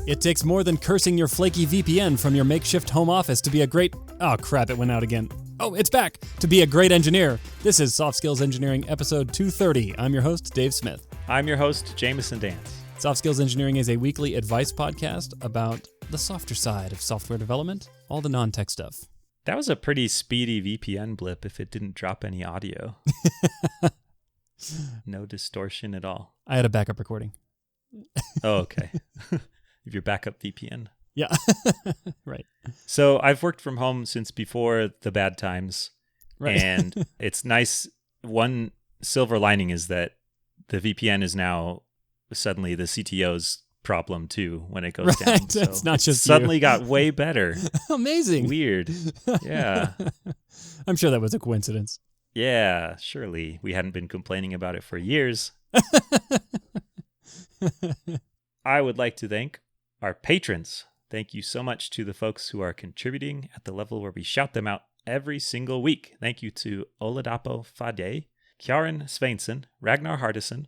It takes more than cursing your flaky VPN from your makeshift home office to be a great... Oh, crap, it went out again. Oh, it's back! To be a great engineer. This is Soft Skills Engineering, episode 230. I'm your host, Dave Smith. I'm your host, Jamison Dance. Soft Skills Engineering is a weekly advice podcast about the softer side of software development, all the non-tech stuff. That was a pretty speedy VPN blip if it didn't drop any audio. No distortion at all. I had a backup recording. Oh, okay. Your backup VPN. Yeah, right. So I've worked from home since before the bad times. Right. And it's nice. One silver lining is that the VPN is now suddenly the CTO's problem too when it goes down. So it's not just suddenly got way better. Amazing. Weird. Yeah. I'm sure that was a coincidence. Yeah, surely. We hadn't been complaining about it for years. I would like to thank our patrons. Thank you so much to the folks who are contributing at the level where we shout them out every single week. Thank you to Oladapo Fade, Kjaren Sveinsson, Ragnar Hardison,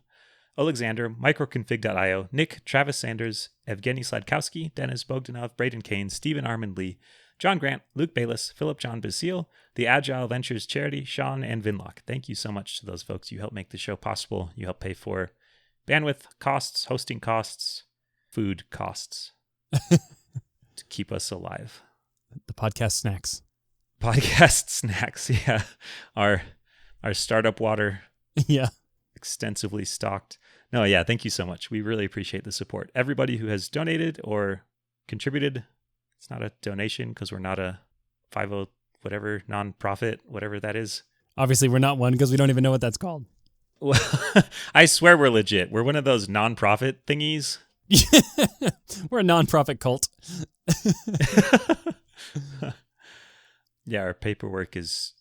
Alexander, Microconfig.io, Nick, Travis Sanders, Evgeny Sladkowski, Dennis Bogdanov, Braden Kane, Stephen Armand Lee, John Grant, Luke Bayless, Philip John Basile, the Agile Ventures Charity, Sean, and Vinlock. Thank you so much to those folks. You help make the show possible. You help pay for bandwidth costs, hosting costs, food costs to keep us alive. The podcast snacks. Podcast snacks, yeah. Our startup water. Yeah. Extensively stocked. No, yeah, thank you so much. We really appreciate the support. Everybody who has donated or contributed. It's not a donation because we're not a 50 whatever nonprofit, whatever that is. Obviously, we're not one because we don't even know what that's called. Well, I swear we're legit. We're one of those nonprofit thingies. We're a nonprofit cult. Yeah, our paperwork is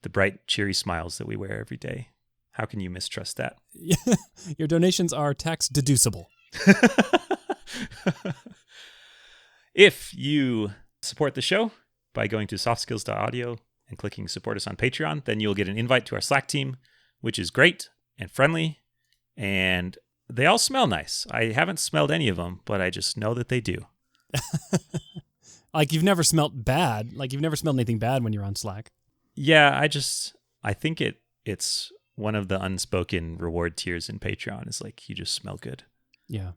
the bright, cheery smiles that we wear every day. How can you mistrust that? Your donations are tax deducible. If you support the show by going to softskills.audio and clicking support us on Patreon, then you'll get an invite to our Slack team, which is great and friendly, and they all smell nice. I haven't smelled any of them, but I just know that they do. Like you've never smelled bad. Like you've never smelled anything bad when you're on Slack. Yeah, I think it's one of the unspoken reward tiers in Patreon is like, you just smell good. Yeah.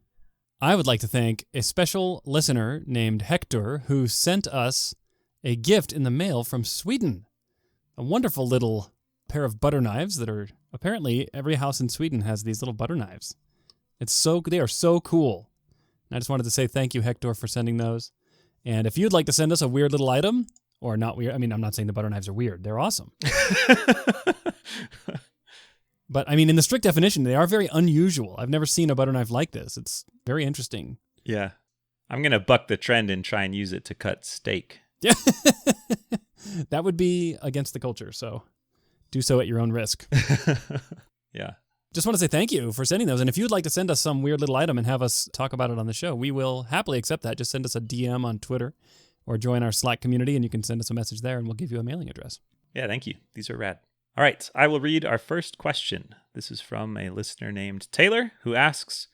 I would like to thank a special listener named Hector who sent us a gift in the mail from Sweden. A wonderful little pair of butter knives that are apparently every house in Sweden has these little butter knives. They are so cool. And I just wanted to say thank you, Hector, for sending those. And if you'd like to send us a weird little item, or not weird, I mean, I'm not saying the butter knives are weird. They're awesome. But, I mean, in the strict definition, they are very unusual. I've never seen a butter knife like this. It's very interesting. Yeah. I'm going to buck the trend and try and use it to cut steak. Yeah. That would be against the culture, so do so at your own risk. Yeah. Just want to say thank you for sending those. And if you'd like to send us some weird little item and have us talk about it on the show, we will happily accept that. Just send us a DM on Twitter or join our Slack community, and you can send us a message there, and we'll give you a mailing address. Yeah, thank you. These are rad. All right, I will read our first question. This is from a listener named Taylor, who asks,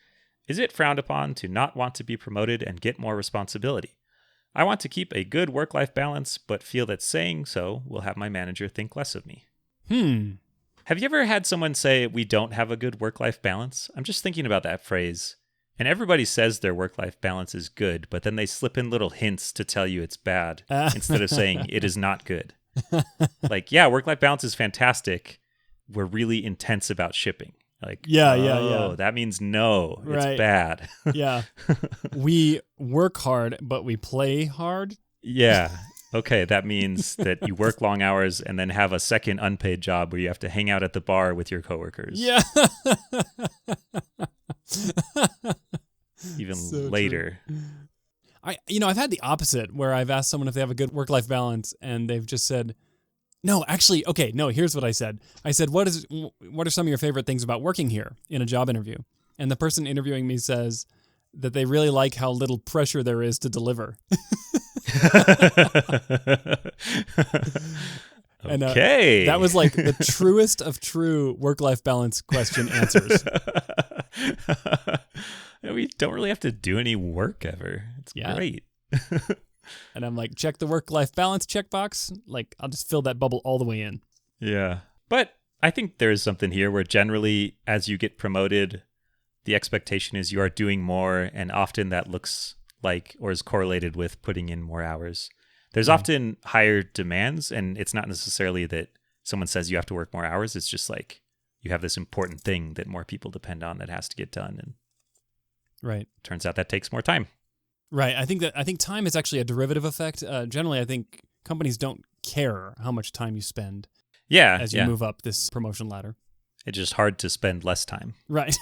is it frowned upon to not want to be promoted and get more responsibility? I want to keep a good work-life balance, but feel that saying so will have my manager think less of me. Have you ever had someone say, we don't have a good work-life balance? I'm just thinking about that phrase. And everybody says their work-life balance is good, but then they slip in little hints to tell you it's bad instead of saying it is not good. Like, yeah, work-life balance is fantastic. We're really intense about shipping. Like, yeah. That means no, it's bad. Yeah. We work hard, but we play hard. Yeah. Okay, that means that you work long hours and then have a second unpaid job where you have to hang out at the bar with your coworkers. Yeah. Even so later. True. I've had the opposite where I've asked someone if they have a good work-life balance and they've just said, no, actually, okay, no, here's what I said. I said, what are some of your favorite things about working here in a job interview? And the person interviewing me says that they really like how little pressure there is to deliver. And, okay. That was like the truest of true work-life balance question answers. We don't really have to do any work ever. It's great. And I'm like, check the work-life balance checkbox. Like, I'll just fill that bubble all the way in. Yeah. But I think there is something here where generally, as you get promoted, the expectation is you are doing more, and often that looks like or is correlated with putting in more hours. There's often higher demands, and it's not necessarily that someone says you have to work more hours. It's just like you have this important thing that more people depend on that has to get done, and turns out that takes more time. Right. I think time is actually a derivative effect. Generally, I think companies don't care how much time you spend. As you move up this promotion ladder. It's just hard to spend less time. Right.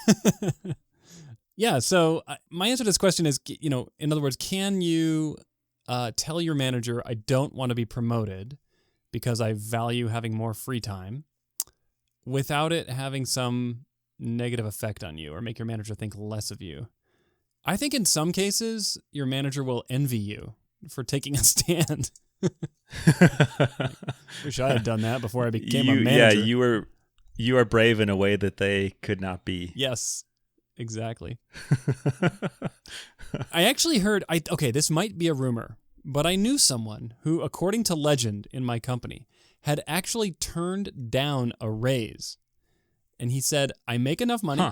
Yeah. So my answer to this question is, in other words, can you tell your manager, I don't want to be promoted because I value having more free time, without it having some negative effect on you or make your manager think less of you? I think in some cases, your manager will envy you for taking a stand. Wish I had done that before I became a manager. Yeah, you are brave in a way that they could not be. Yes, exactly. I actually heard, this might be a rumor, but I knew someone who, according to legend in my company, had actually turned down a raise. And he said, I make enough money,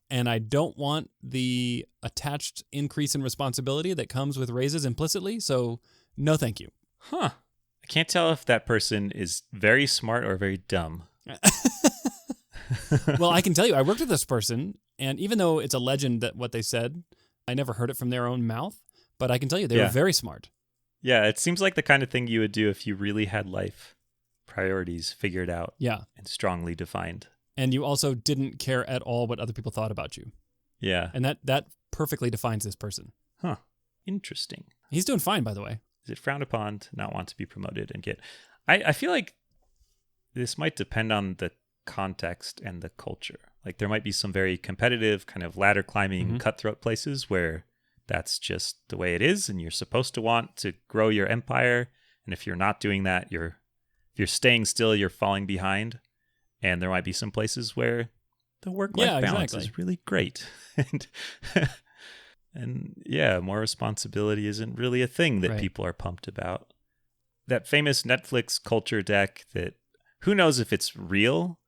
and I don't want the attached increase in responsibility that comes with raises implicitly, so no thank you. I can't tell if that person is very smart or very dumb. Well, I can tell you, I worked with this person, and even though it's a legend that what they said, I never heard it from their own mouth, but I can tell you they were very smart. Yeah, it seems like the kind of thing you would do if you really had life priorities figured out and strongly defined. And you also didn't care at all what other people thought about you. Yeah. And that perfectly defines this person. Interesting. He's doing fine, by the way. Is it frowned upon to not want to be promoted and get... I feel like this might depend on the context and the culture. Like there might be some very competitive kind of ladder climbing cutthroat places where that's just the way it is and you're supposed to want to grow your empire. And if you're not doing that, if you're staying still, you're falling behind. And there might be some places where the work-life balance is really great. And more responsibility isn't really a thing that people are pumped about. That famous Netflix culture deck that who knows if it's real,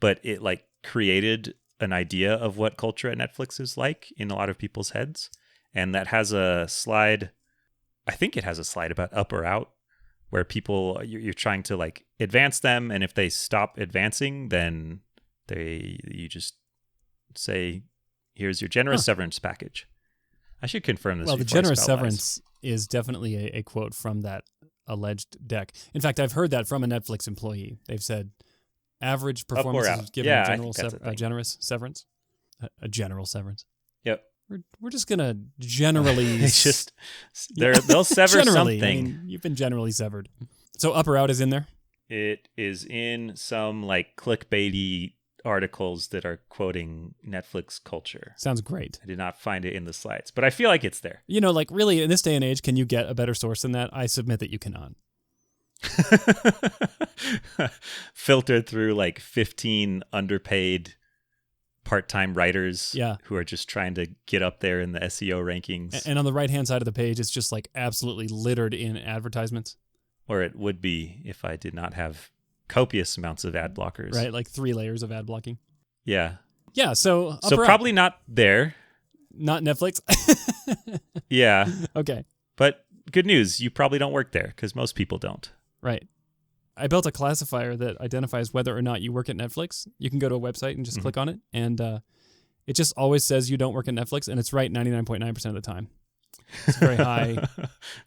but it like created an idea of what culture at Netflix is like in a lot of people's heads. And that has a slide, I think it has a slide about up or out, where people, you're trying to like advance them. And if they stop advancing, then you just say, here's your generous severance package. I should confirm this. Well, the generous severance is definitely a quote from that alleged deck. In fact, I've heard that from a Netflix employee. They've said average performance is given a generous severance. A general severance. Yep. We're just gonna generally. It's just they'll sever something. I mean, you've been generally severed. So up or out is in there. It is in some like clickbaity articles that are quoting Netflix culture. Sounds great. I did not find it in the slides, but I feel like it's there. Like really in this day and age, can you get a better source than that? I submit that you cannot. Filtered through like 15 underpaid part-time writers who are just trying to get up there in the SEO rankings. And on the right-hand side of the page, it's just like absolutely littered in advertisements. Or it would be if I did not have copious amounts of ad blockers. Right, like 3 layers of ad blocking. Yeah. Yeah, so probably not there. Not Netflix? Yeah. Okay. But good news, you probably don't work there because most people don't. Right. I built a classifier that identifies whether or not you work at Netflix. You can go to a website and just click on it, and it just always says you don't work at Netflix, and it's right 99.9% of the time. It's very high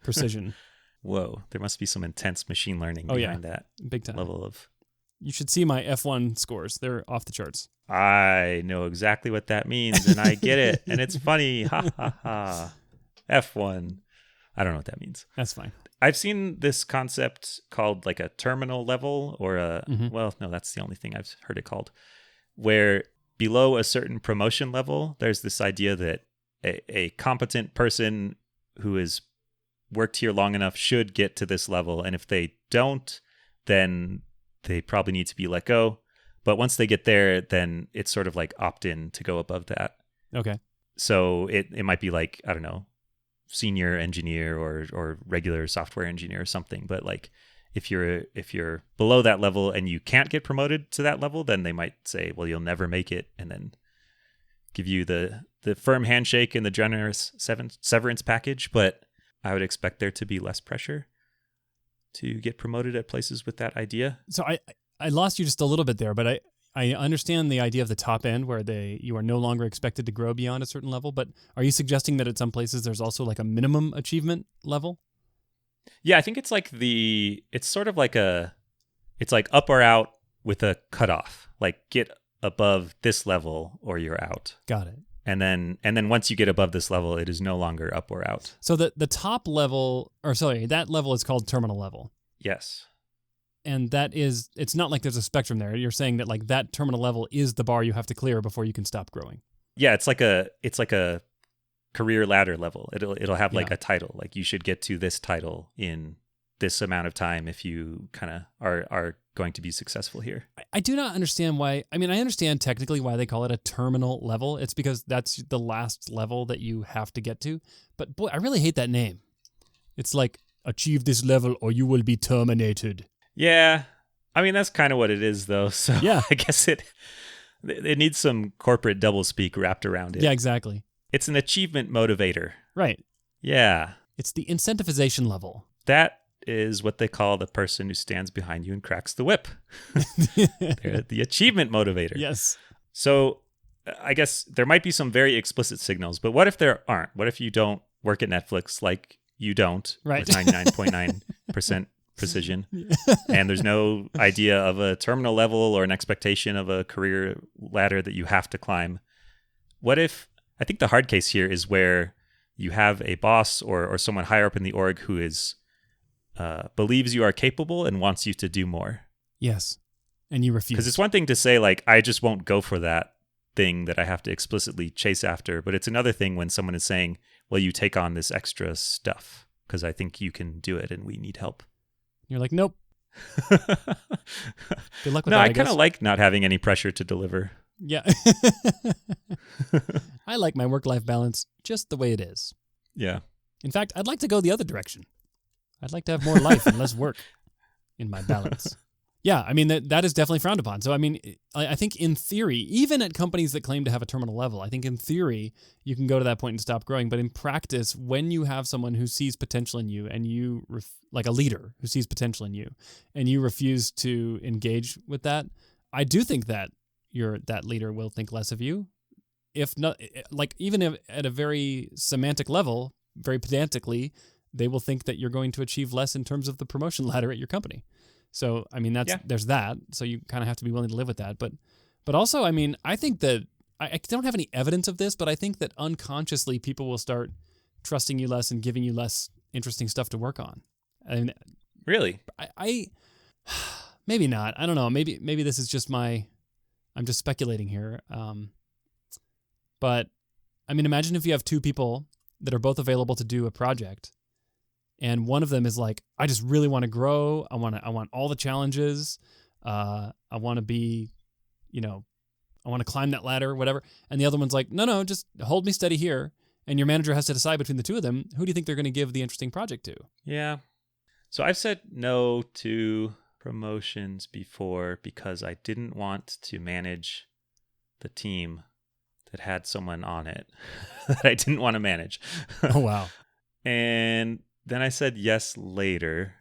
precision. Whoa, there must be some intense machine learning behind that. Big time. Level of. You should see my F1 scores. They're off the charts. I know exactly what that means, and I get it, and it's funny. Ha, ha, ha. F1. I don't know what that means. That's fine. I've seen this concept called like a terminal level or that's the only thing I've heard it called, where below a certain promotion level, there's this idea that a competent person who has worked here long enough should get to this level. And if they don't, then they probably need to be let go. But once they get there, then it's sort of like opt-in to go above that. Okay. So it might be like, I don't know, senior engineer or regular software engineer or something. But like if you're below that level and you can't get promoted to that level, then they might say, well, you'll never make it, and then give you the firm handshake and the generous severance package. But I would expect there to be less pressure to get promoted at places with that idea. So I lost you just a little bit there, but I understand the idea of the top end where you are no longer expected to grow beyond a certain level, but are you suggesting that at some places there's also like a minimum achievement level? Yeah, I think it's like it's sort of like it's like up or out with a cutoff. Like get above this level or you're out. Got it. And then once you get above this level, it is no longer up or out. So the top level, that level is called terminal level. Yes. And it's not like there's a spectrum there. You're saying that like that terminal level is the bar you have to clear before you can stop growing. Yeah, it's like a career ladder level. It'll have like a title. Like you should get to this title in this amount of time if you kind of are going to be successful here. I do not understand why. I mean, I understand technically why they call it a terminal level. It's because that's the last level that you have to get to. But boy, I really hate that name. It's like, achieve this level or you will be terminated. Yeah. I mean, that's kind of what it is, though. So yeah. I guess it needs some corporate doublespeak wrapped around it. Yeah, exactly. It's an achievement motivator. Right. Yeah. It's the incentivization level. That is what they call the person who stands behind you and cracks the whip. They're the achievement motivator. Yes. So I guess there might be some very explicit signals, but what if there aren't? What if you don't work at Netflix like you don't right. with 99.9% precision, and there's no idea of a terminal level or an expectation of a career ladder that you have to climb? What if, I think the hard case here is where you have a boss or someone higher up in the org who is believes you are capable and wants you to do more. Yes. And you refuse. Because it's one thing to say, like, I just won't go for that thing that I have to explicitly chase after. But it's another thing when someone is saying, well, you take on this extra stuff because I think you can do it and we need help. You're like, nope. Good luck with no, that, I kind of like not having any pressure to deliver. Yeah. I like my work-life balance just the way it is. Yeah. In fact, I'd like to go the other direction. I'd like to have more life and less work in my balance. Yeah, I mean, that is definitely frowned upon. So, I mean, I think in theory, even at companies that claim to have a terminal level, I think in theory, you can go to that point and stop growing. But in practice, when you have someone who sees potential in you and you, like a leader who sees potential in you, and you refuse to engage with that, I do think that that leader will think less of you. If not, like even if at a very semantic level, very pedantically, they will think that you're going to achieve less in terms of the promotion ladder at your company. So, I mean, there's that. So you kind of have to be willing to live with that. But also, I mean, I think that I don't have any evidence of this, but I think that unconsciously people will start trusting you less and giving you less interesting stuff to work on. I mean, really? I maybe not. I don't know. Maybe this is just I'm just speculating here. But I mean, imagine if you have two people that are both available to do a project. And one of them is like, I just really want to grow. I want all the challenges. I want to be, I want to climb that ladder, whatever. And the other one's like, no, just hold me steady here. And your manager has to decide between the two of them, who do you think they're going to give the interesting project to? Yeah. So I've said no to promotions before because I didn't want to manage the team that had someone on it that I didn't want to manage. Oh, wow. And then I said yes later,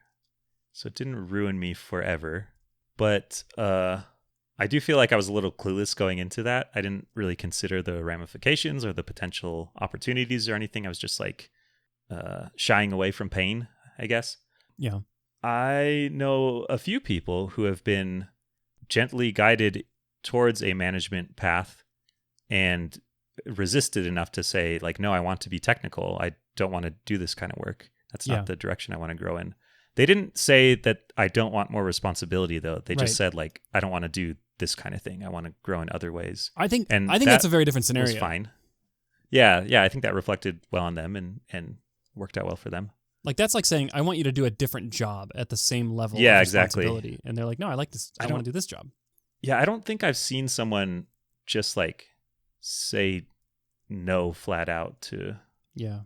so it didn't ruin me forever. But I do feel like I was a little clueless going into that. I didn't really consider the ramifications or the potential opportunities or anything. I was just like shying away from pain, I guess. Yeah. I know a few people who have been gently guided towards a management path and resisted enough to say, like, no, I want to be technical. I don't want to do this kind of work. That's not the direction I want to grow in. They didn't say that I don't want more responsibility, though. They just said, like, I don't want to do this kind of thing. I want to grow in other ways. I think that's a very different scenario. Was fine. Yeah, I think that reflected well on them and worked out well for them. Like, that's like saying, I want you to do a different job at the same level of responsibility. Exactly. And they're like, no, I like this. I want to do this job. Yeah, I don't think I've seen someone just, like, say no flat out to Yeah.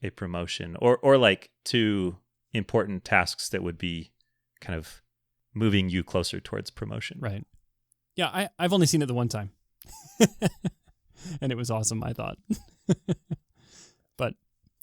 a promotion or like to important tasks that would be kind of moving you closer towards promotion. Right. Yeah, I've only seen it the one time. And it was awesome, I thought. But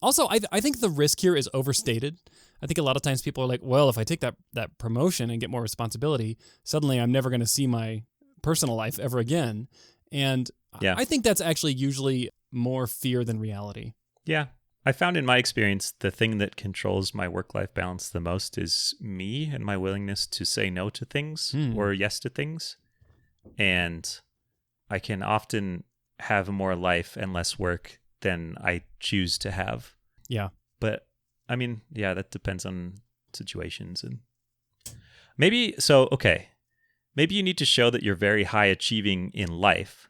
also, I think the risk here is overstated. I think a lot of times people are like, well, if I take that promotion and get more responsibility, suddenly I'm never going to see my personal life ever again. And Yeah. I think that's actually usually more fear than reality. Yeah. I found in my experience, the thing that controls my work-life balance the most is me and my willingness to say no to things or yes to things. And I can often have more life and less work than I choose to have. Yeah. But I mean, yeah, that depends on situations. And maybe you need to show that you're very high achieving in life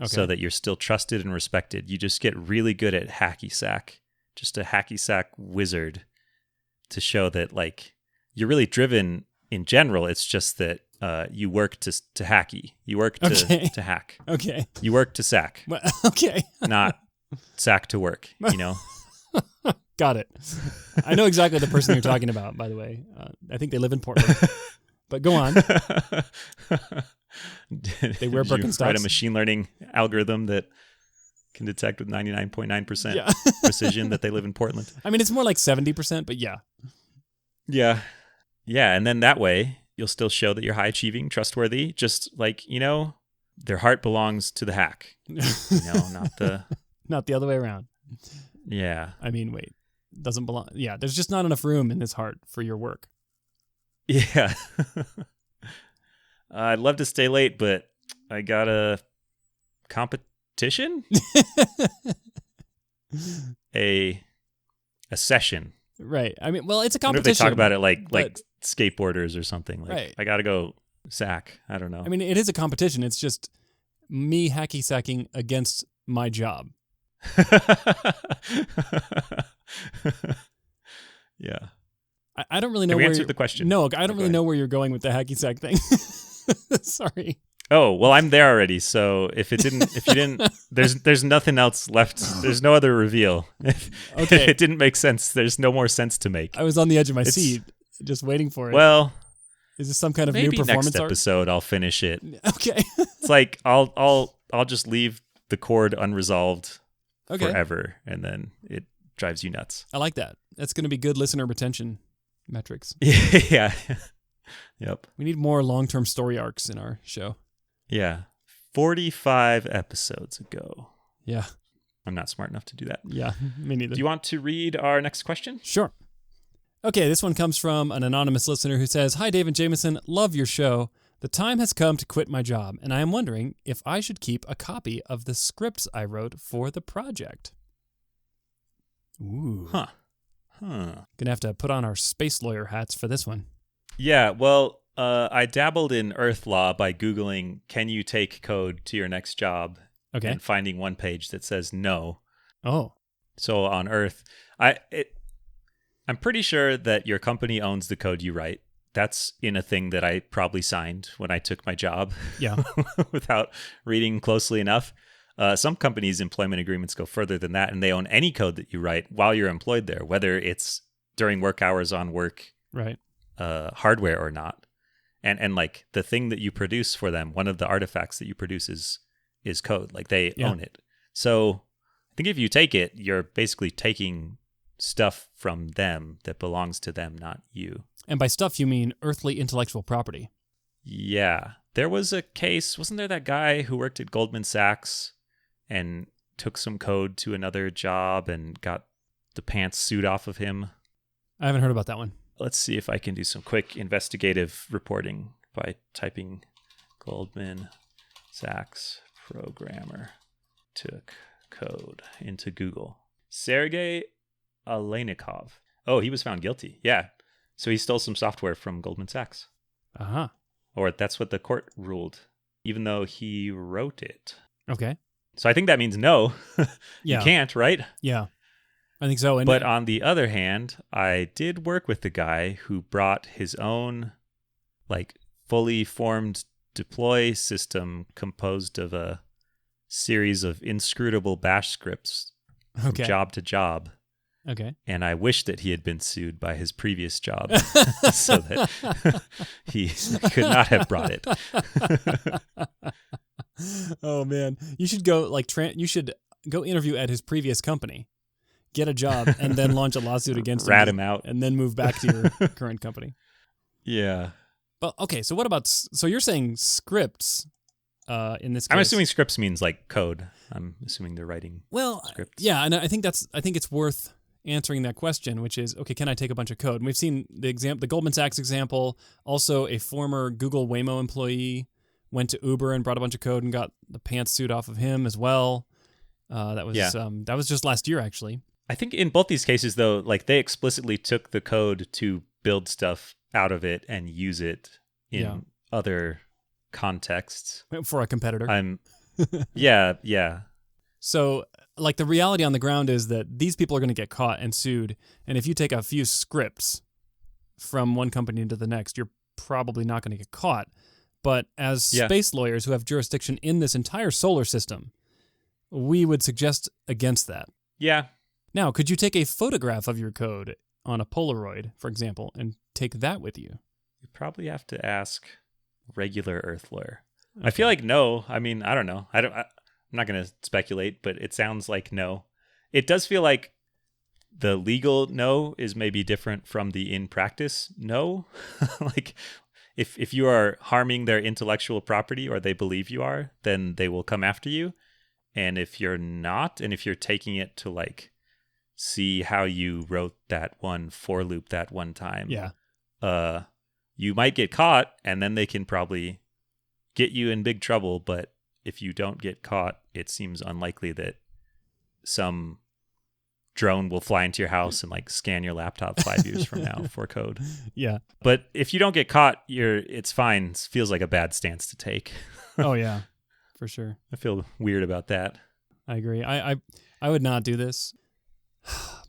so that you're still trusted and respected. You just get really good at hacky sack, just a hacky sack wizard, to show that like you're really driven in general. It's just that you work to hacky. You work to hack. Okay. You work to sack. Well, okay. Not sack to work, you know? Got it. I know exactly the person you're talking about, by the way. I think they live in Portland. But go on. They wear Birkenstocks. Write a machine learning algorithm that can detect with 99.9% precision that they live in Portland. I mean, it's more like 70%, but yeah. Yeah. Yeah, and then that way, you'll still show that you're high achieving, trustworthy, just like, you know, their heart belongs to the hack. Not the other way around. Yeah. I mean, wait. Doesn't belong. Yeah, there's just not enough room in his heart for your work. Yeah. I'd love to stay late, but I got a competition? a session. Right. I mean, well, it's a I wonder competition. if they talk about it like skateboarders or something. Like, right. I got to go sack. I don't know. I mean, it is a competition. It's just me hacky sacking against my job. Yeah. I don't really know where where we answered you the question. No, I don't really know where you're going with the hacky sack thing. Sorry. Oh, well, I'm there already. So if you didn't, there's nothing else left. There's no other reveal. If it didn't make sense, there's no more sense to make. I was on the edge of my seat, just waiting for it. Well, is this some kind of new maybe performance next art? episode I'll finish it. Okay. It's like I'll just leave the chord unresolved forever, and then it drives you nuts. I like that. That's going to be good listener retention metrics. Yeah. Yep. We need more long-term story arcs in our show. Yeah. 45 episodes ago. Yeah. I'm not smart enough to do that. Yeah, me neither. Do you want to read our next question? Sure. Okay, this one comes from an anonymous listener who says, "Hi, Dave and Jamison. Love your show. The time has come to quit my job, and I am wondering if I should keep a copy of the scripts I wrote for the project." Ooh. Huh. Gonna have to put on our space lawyer hats for this one. Yeah, well, I dabbled in Earth Law by Googling, can you take code to your next job? Okay. And finding one page that says no. Oh. So on Earth, I'm pretty sure that your company owns the code you write. That's in a thing that I probably signed when I took my job. Yeah. Without reading closely enough. Some companies' employment agreements go further than that, and they own any code that you write while you're employed there, whether it's during work hours on work Right. Hardware or not. And like the thing that you produce for them, one of the artifacts that you produce is code. Like they own it. So I think if you take it, you're basically taking stuff from them that belongs to them, not you. And by stuff, you mean earthly intellectual property. Yeah. There was a case, wasn't there that guy who worked at Goldman Sachs and took some code to another job and got the pants suit off of him? I haven't heard about that one. Let's see if I can do some quick investigative reporting by typing Goldman Sachs programmer took code into Google. Sergey Aleynikov. Oh, he was found guilty. Yeah. So he stole some software from Goldman Sachs. Uh-huh. Or that's what the court ruled, even though he wrote it. Okay. So I think that means no. Yeah. You can't, right? Yeah. I think so. But on the other hand, I did work with the guy who brought his own like fully formed deploy system composed of a series of inscrutable bash scripts from job to job. Okay. And I wish that he had been sued by his previous job so that he could not have brought it. Oh man, you should go you should go interview at his previous company, get a job, and then launch a lawsuit against Rat him out, and then move back to your current company. Yeah. But okay, so what about? So you're saying scripts? In this case, I'm assuming scripts means like code. I'm assuming they're writing. Scripts. Yeah, and I think it's worth answering that question, which is, okay, can I take a bunch of code? And we've seen the Goldman Sachs example. Also, a former Google Waymo employee went to Uber and brought a bunch of code and got the pantsuit off of him as well. That was just last year, actually. I think in both these cases, though, like they explicitly took the code to build stuff out of it and use it in other contexts for a competitor. Yeah. So, like, the reality on the ground is that these people are going to get caught and sued. And if you take a few scripts from one company to the next, you're probably not going to get caught. But as space lawyers who have jurisdiction in this entire solar system, we would suggest against that. Yeah. Now, could you take a photograph of your code on a Polaroid, for example, and take that with you? You probably have to ask regular Earth lawyer. Okay. I feel like no. I mean, I don't know. I'm not going to speculate, but it sounds like no. It does feel like the legal no is maybe different from the in practice no. Like if you are harming their intellectual property or they believe you are, then they will come after you. And if you're not, and if you're taking it to like see how you wrote that one for loop that one time, you might get caught, and then they can probably get you in big trouble. But if you don't get caught, it seems unlikely that some drone will fly into your house and like scan your laptop 5 years from now for code. Yeah. But if you don't get caught, it's fine. It feels like a bad stance to take. Oh yeah, for sure. I feel weird about that. I agree. I would not do this.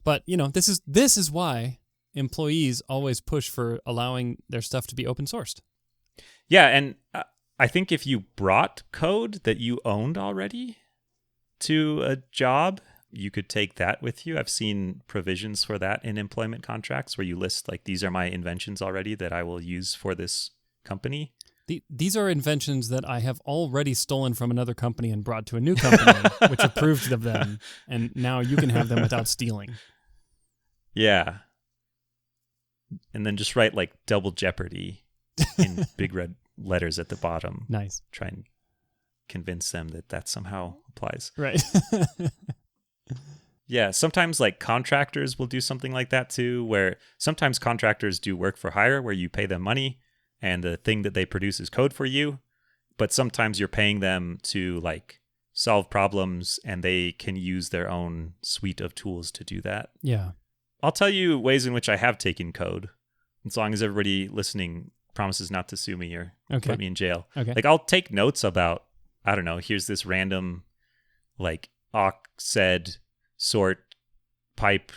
But, this is why employees always push for allowing their stuff to be open sourced. Yeah, and I think if you brought code that you owned already to a job, you could take that with you. I've seen provisions for that in employment contracts where you list like, these are my inventions already that I will use for this company. These are inventions that I have already stolen from another company and brought to a new company, which approved of them, and now you can have them without stealing. Yeah. And then just write like double jeopardy in big red letters at the bottom. Nice. Try and convince them that somehow applies. Right. Yeah, sometimes like contractors will do something like that too, where sometimes contractors do work for hire where you pay them money and the thing that they produce is code for you. But sometimes you're paying them to like solve problems and they can use their own suite of tools to do that. Yeah. I'll tell you ways in which I have taken code, as long as everybody listening promises not to sue me or put me in jail. Okay. Like I'll take notes about, I don't know, here's this random like awk said sort pipe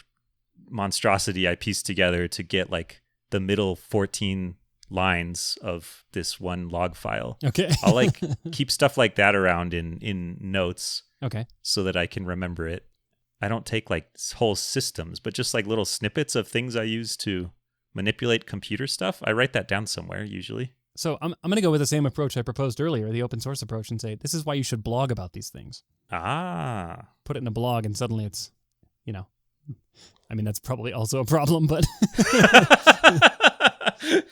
monstrosity I pieced together to get like the middle 14 lines of this one log file. Okay. I'll like keep stuff like that around in notes. Okay. So that I can remember it. I don't take like whole systems, but just like little snippets of things I use to manipulate computer stuff. I write that down somewhere usually. So I'm going to go with the same approach I proposed earlier, the open source approach, and say, this is why you should blog about these things. Ah. Put it in a blog and suddenly it's, I mean, that's probably also a problem, but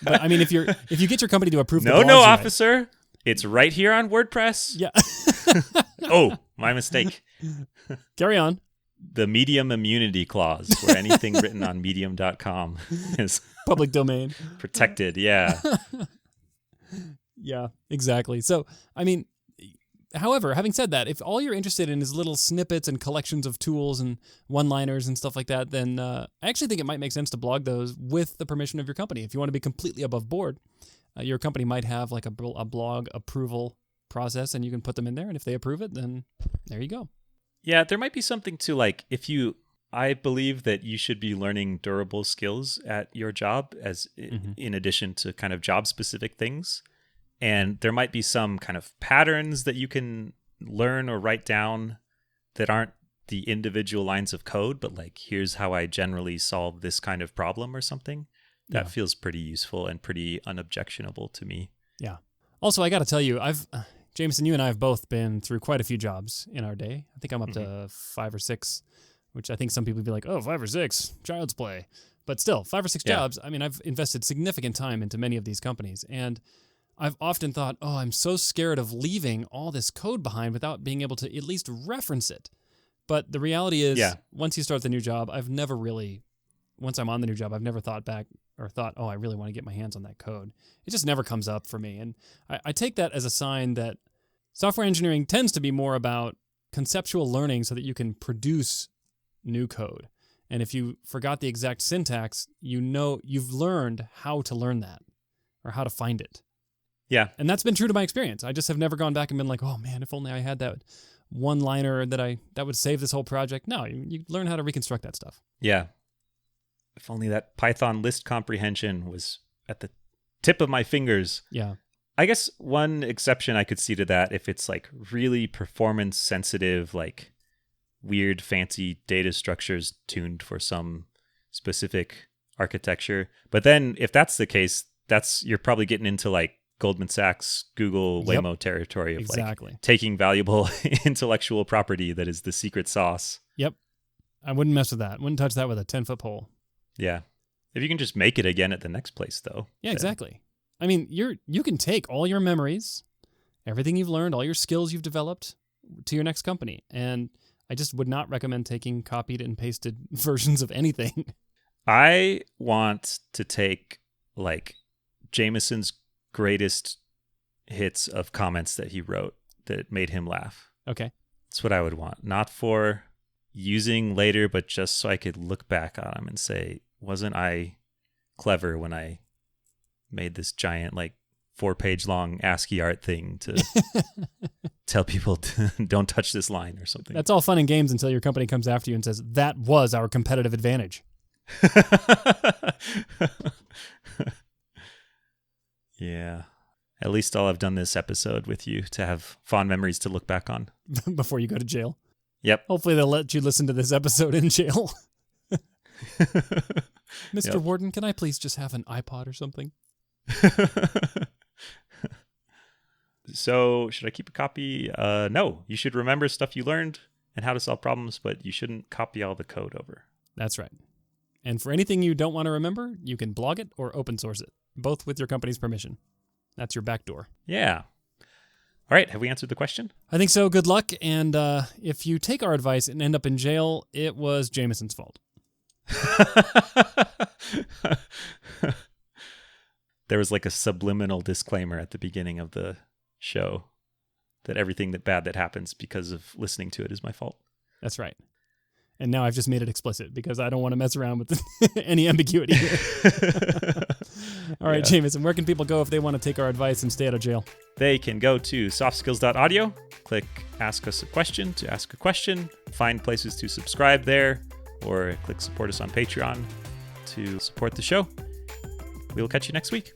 but I mean, if you get your company to approve the blogs, officer, it's right here on WordPress. Yeah. Oh, my mistake. Carry on. The Medium immunity clause, where anything written on medium.com is public domain. Protected, yeah. Yeah, exactly. So, I mean, however, having said that, if all you're interested in is little snippets and collections of tools and one-liners and stuff like that, then I actually think it might make sense to blog those with the permission of your company. If you want to be completely above board, your company might have like a blog approval process, and you can put them in there, and if they approve it, then there you go. Yeah, there might be something to like, I believe that you should be learning durable skills at your job as in addition to kind of job specific things. And there might be some kind of patterns that you can learn or write down that aren't the individual lines of code, but like, here's how I generally solve this kind of problem or something. That feels pretty useful and pretty unobjectionable to me. Yeah. Also, I got to tell you, Jamison, you and I have both been through quite a few jobs in our day. I think I'm up to 5 or 6, which I think some people would be like, oh, 5 or 6, child's play. But still, 5 or 6 jobs. I mean, I've invested significant time into many of these companies. And I've often thought, oh, I'm so scared of leaving all this code behind without being able to at least reference it. But the reality is, once you start the new job, once I'm on the new job, I've never thought back or thought, oh, I really want to get my hands on that code. It just never comes up for me. And I take that as a sign that software engineering tends to be more about conceptual learning so that you can produce new code. And if you forgot the exact syntax, you've learned how to learn that or how to find it. Yeah. And that's been true to my experience. I just have never gone back and been like, oh man, if only I had that one-liner that would save this whole project. No, you learn how to reconstruct that stuff. Yeah. If only that Python list comprehension was at the tip of my fingers. Yeah. I guess one exception I could see to that, if it's like really performance sensitive, like weird fancy data structures tuned for some specific architecture. But then if that's the case, you're probably getting into like Goldman Sachs, Google, Waymo territory of like taking valuable intellectual property that is the secret sauce. Yep. I wouldn't mess with that. Wouldn't touch that with a 10-foot pole. Yeah. If you can just make it again at the next place, though. Yeah, exactly. I mean, you can take all your memories, everything you've learned, all your skills you've developed to your next company. And I just would not recommend taking copied and pasted versions of anything. I want to take like Jamison's greatest hits of comments that he wrote that made him laugh. Okay. That's what I would want. Not for using later, but just so I could look back on them and say, wasn't I clever when I made this giant, like 4-page long ASCII art thing to tell people don't touch this line or something. That's all fun and games until your company comes after you and says, that was our competitive advantage. Yeah. At least I'll have done this episode with you to have fond memories to look back on. Before you go to jail. Yep. Hopefully they'll let you listen to this episode in jail. Mr. Warden, can I please just have an iPod or something? So, should I keep a copy? No. You should remember stuff you learned and how to solve problems, but you shouldn't copy all the code over. That's right. And for anything you don't want to remember, you can blog it or open source it, both with your company's permission. That's your backdoor. Yeah. All right. Have we answered the question? I think so. Good luck. And if you take our advice and end up in jail, it was Jamison's fault. There was like a subliminal disclaimer at the beginning of the show that everything bad that happens because of listening to it is my fault. That's right. And now I've just made it explicit because I don't want to mess around with any ambiguity here. All right, Jamison, where can people go if they want to take our advice and stay out of jail? They can go to softskills.audio, click Ask Us a Question to ask a question, find places to subscribe there, or click Support Us on Patreon to support the show. We will catch you next week.